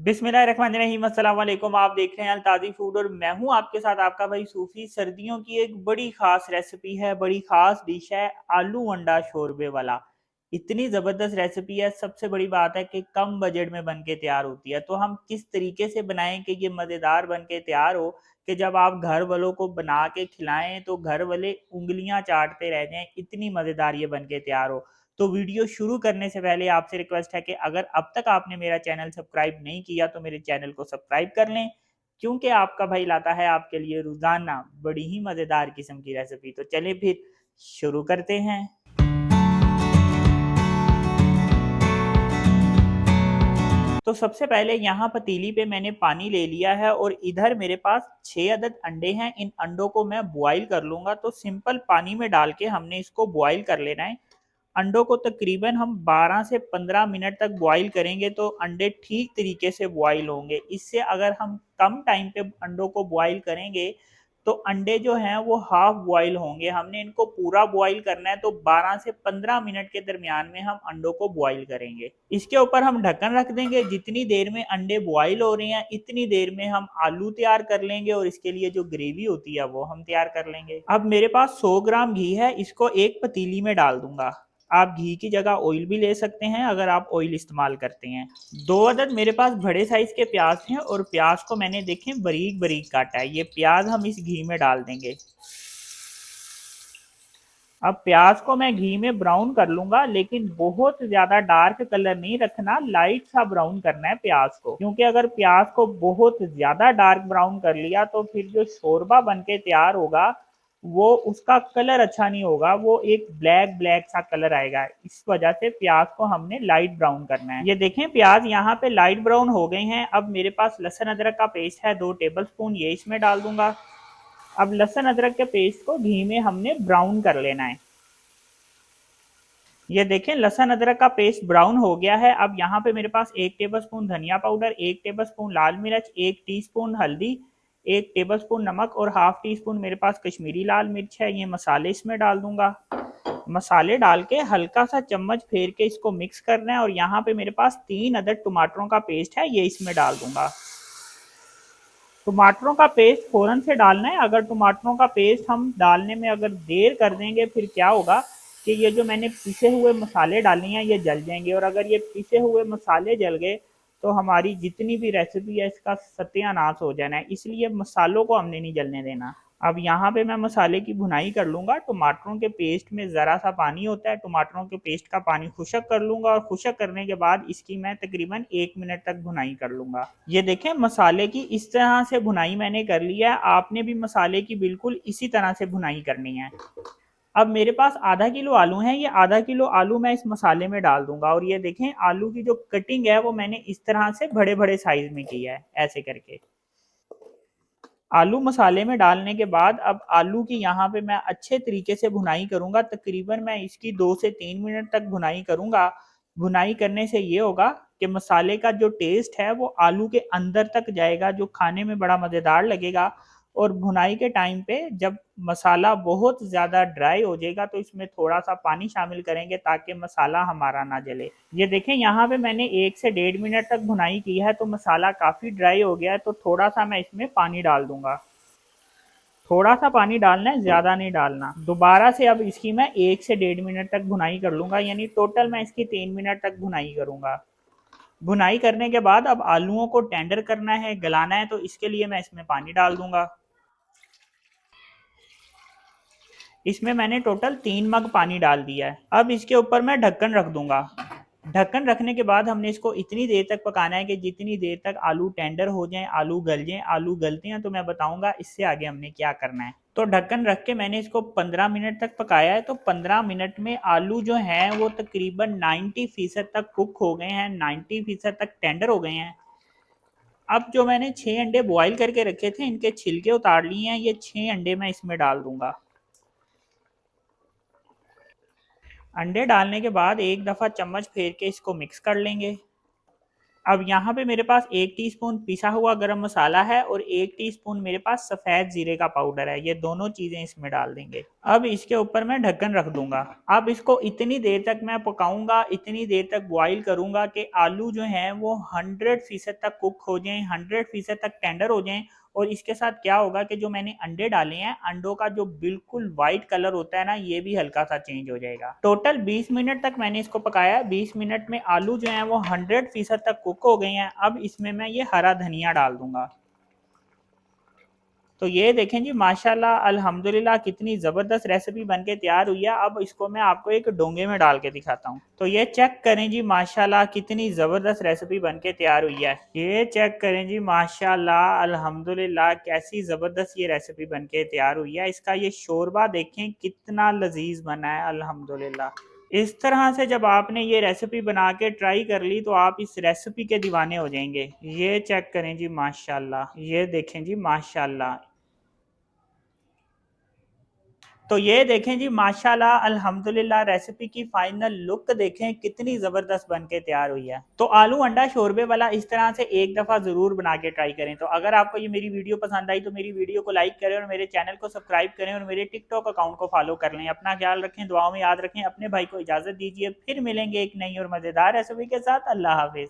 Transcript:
बिस्मिल्लाहिर्रहमानिर्रहीम, अस्सलाम वालेकुम। आप देख रहे हैं अलताज़ी फूड और मैं हूं आपके साथ आपका भाई सूफी। सर्दियों की एक बड़ी खास रेसिपी है, बड़ी खास डिश है आलू अंडा शोरबे वाला। इतनी ज़बरदस्त रेसिपी है, सबसे बड़ी बात है कि कम बजट में बन के तैयार होती है। तो हम किस तरीके से बनाएं कि ये मज़ेदार बन के तैयार हो कि जब आप घर वालों को बना के खिलाएं तो घर वाले उंगलियां चाटते रह जाएं, इतनी मज़ेदार ये बन के तैयार हो। तो वीडियो शुरू करने से पहले आपसे रिक्वेस्ट है कि अगर अब तक आपने मेरा चैनल सब्सक्राइब नहीं किया तो मेरे चैनल को सब्सक्राइब कर लें, क्योंकि आपका भाई लाता है आपके लिए रोजाना बड़ी ही मज़ेदार किस्म की रेसिपी। तो चलिए फिर शुरू करते हैं। तो सबसे पहले यहाँ पतीली पे मैंने पानी ले लिया है और इधर मेरे पास 6 अदद अंडे हैं। इन अंडों को मैं बॉईल कर लूंगा। तो सिंपल पानी में डाल के हमने इसको बॉईल कर लेना है। अंडों को तकरीबन हम 12 से 15 मिनट तक बॉईल करेंगे तो अंडे ठीक तरीके से बॉईल होंगे। इससे अगर हम कम टाइम पे अंडों को बॉईल करेंगे तो अंडे जो हैं वो हाफ बॉईल होंगे। हमने इनको पूरा बॉईल करना है, तो 12 से 15 मिनट के दरमियान में हम अंडों को बॉईल करेंगे। इसके ऊपर हम ढक्कन रख देंगे। जितनी देर में अंडे बॉईल हो रहे हैं इतनी देर में हम आलू तैयार कर लेंगे और इसके लिए जो ग्रेवी होती है वो हम तैयार कर लेंगे। अब मेरे पास 100 ग्राम घी है, इसको एक पतीली में डाल दूंगा। आप घी की जगह ऑयल भी ले सकते हैं अगर आप ऑयल इस्तेमाल करते हैं। 2 अदद मेरे पास बड़े साइज के प्याज हैं और प्याज को मैंने देखें बारीक बारीक काटा है। ये प्याज हम इस घी में डाल देंगे। अब प्याज को मैं घी में ब्राउन कर लूंगा, लेकिन बहुत ज्यादा डार्क कलर नहीं रखना, लाइट सा ब्राउन करना है प्याज को, क्योंकि अगर प्याज को बहुत ज्यादा डार्क ब्राउन कर लिया तो फिर जो शोरबा बन के तैयार होगा वो उसका कलर अच्छा नहीं होगा, वो एक ब्लैक ब्लैक सा कलर आएगा। इस वजह से प्याज को हमने लाइट ब्राउन करना है। ये देखें प्याज यहाँ पे लाइट ब्राउन हो गए हैं। अब मेरे पास लहसुन अदरक का पेस्ट है 2 टेबल स्पून, ये इसमें डाल दूंगा। अब लहसुन अदरक के पेस्ट को घी में हमने ब्राउन कर लेना है। ये देखें लहसुन अदरक का पेस्ट ब्राउन हो गया है। अब यहाँ पे मेरे पास 1 टेबलस्पून धनिया पाउडर, 1 टेबलस्पून लाल मिर्च, 1 टीस्पून हल्दी, 1 टेबलस्पून नमक और हाफ टी स्पून मेरे पास कश्मीरी लाल मिर्च है। ये मसाले इसमें डाल दूंगा। मसाले डाल के हल्का सा चम्मच फेर के इसको मिक्स करना है। और यहाँ पे मेरे पास 3 अदद टमाटरों का पेस्ट है, ये इसमें डाल दूंगा। टमाटरों का पेस्ट फौरन से डालना है। अगर टमाटरों का पेस्ट हम डालने में अगर देर कर देंगे फिर क्या होगा कि ये जो मैंने पिसे हुए मसाले डाले हैं ये जल जाएंगे, और अगर ये पिसे हुए मसाले जल गए तो हमारी जितनी भी रेसिपी है इसका सत्यानाश हो जाना है। इसलिए मसालों को हमने नहीं जलने देना। अब यहाँ पे मैं मसाले की भुनाई कर लूंगा। टमाटरों के पेस्ट में ज़रा सा पानी होता है, टमाटरों के पेस्ट का पानी खुशक कर लूंगा और खुशक करने के बाद इसकी मैं तकरीबन 1 मिनट तक भुनाई कर लूंगा। ये देखें मसाले की इस तरह से भुनाई मैंने कर लिया है। आपने भी मसाले की बिल्कुल इसी तरह से भुनाई करनी है। अब मेरे पास आधा किलो आलू हैं, ये आधा किलो आलू मैं इस मसाले में डाल दूंगा। और ये देखें आलू की जो कटिंग है वो मैंने इस तरह से बड़े बड़े साइज में किया है, ऐसे करके। आलू मसाले में डालने के बाद अब आलू की यहाँ पे मैं अच्छे तरीके से भुनाई करूंगा। तकरीबन मैं इसकी 2 से 3 मिनट तक भुनाई करूंगा। भुनाई करने से ये होगा कि मसाले का जो टेस्ट है वो आलू के अंदर तक जाएगा, जो खाने में बड़ा मज़ेदार लगेगा। और भुनाई के टाइम पे जब मसाला बहुत ज़्यादा ड्राई हो जाएगा तो इसमें थोड़ा सा पानी शामिल करेंगे ताकि मसाला हमारा ना जले। ये देखें यहाँ पे मैंने 1 से 1.5 मिनट तक भुनाई की है, तो मसाला काफ़ी ड्राई हो गया है। तो थोड़ा सा मैं इसमें पानी डाल दूंगा। थोड़ा सा पानी डालना है, ज़्यादा नहीं डालना। दोबारा से अब इसकी मैं 1 से 1.5 मिनट तक भुनाई कर लूँगा, यानी टोटल मैं इसकी 3 मिनट तक भुनाई करूँगा। भुनाई करने के बाद अब आलूओं को टेंडर करना है, गलाना है, तो इसके लिए मैं इसमें पानी डाल दूँगा। इसमें मैंने टोटल 3 मग पानी डाल दिया है। अब इसके ऊपर मैं ढक्कन रख दूँगा। ढक्कन रखने के बाद हमने इसको इतनी देर तक पकाना है कि जितनी देर तक आलू टेंडर हो जाएं, आलू गल जाएं। आलू गलते हैं तो मैं बताऊंगा इससे आगे हमने क्या करना है। तो ढक्कन रख के मैंने इसको 15 मिनट तक पकाया है। तो 15 मिनट में आलू जो हैं वो तकरीबन 90% तक कुक हो गए हैं, 90% तक टेंडर हो गए हैं। अब जो मैंने 6 अंडे बॉईल करके रखे थे इनके छिलके उतार लिए हैं। ये 6 अंडे मैं इसमें डाल दूंगा। अंडे डालने के बाद एक दफ़ा चम्मच फेर के इसको मिक्स कर लेंगे। अब यहाँ पे मेरे पास 1 टीस्पून पिसा हुआ गरम मसाला है और 1 टीस्पून मेरे पास सफ़ेद जीरे का पाउडर है। ये दोनों चीज़ें इसमें डाल देंगे। अब इसके ऊपर मैं ढक्कन रख दूंगा। अब इसको इतनी देर तक मैं पकाऊंगा, इतनी देर तक बॉईल करूंगा कि आलू जो हैं वो 100% तक कुक हो जाएं, 100% तक टेंडर हो जाएं। और इसके साथ क्या होगा कि जो मैंने अंडे डाले हैं, अंडों का जो बिल्कुल वाइट कलर होता है ना, ये भी हल्का सा चेंज हो जाएगा। टोटल 20 मिनट तक मैंने इसको पकाया। 20 मिनट में आलू जो हैं वो 100% तक कुक हो गए हैं। अब इसमें मैं ये हरा धनिया डाल दूंगा। तो ये देखें जी, माशाल्लाह अल्हम्दुलिल्लाह कितनी ज़बरदस्त रेसिपी बनके तैयार हुई है। अब इसको मैं आपको एक डोंगे में डाल के दिखाता हूँ। तो ये चेक करें जी, माशाल्लाह कितनी ज़बरदस्त रेसिपी बनके तैयार हुई है। ये चेक करें जी, माशाल्लाह अल्हम्दुलिल्लाह कैसी ज़बरदस्त ये रेसिपी बनके तैयार हुई है। इसका ये शोरबा देखें कितना लजीज बना है अल्हम्दुलिल्लाह। इस तरह से जब आपने ये रेसिपी बना के ट्राई कर ली तो आप इस रेसिपी के दीवाने हो जाएंगे। ये चेक करें जी, माशाल्लाह ये देखें जी, माशाल्लाह। तो ये देखें जी, माशाल्लाह अल्हम्दुलिल्लाह रेसिपी की फाइनल लुक देखें कितनी ज़बरदस्त बन के तैयार हुई है। तो आलू अंडा शोरबे वाला इस तरह से एक दफ़ा ज़रूर बना के ट्राई करें। तो अगर आपको ये मेरी वीडियो पसंद आई तो मेरी वीडियो को लाइक करें और मेरे चैनल को सब्सक्राइब करें और मेरे टिकटॉक अकाउंट को फॉलो कर लें। अपना ख्याल रखें, दुआओं में याद रखें। अपने भाई को इजाज़त दीजिए, फिर मिलेंगे एक नई और मज़ेदार रेसिपी के साथ। अल्लाह हाफिज़।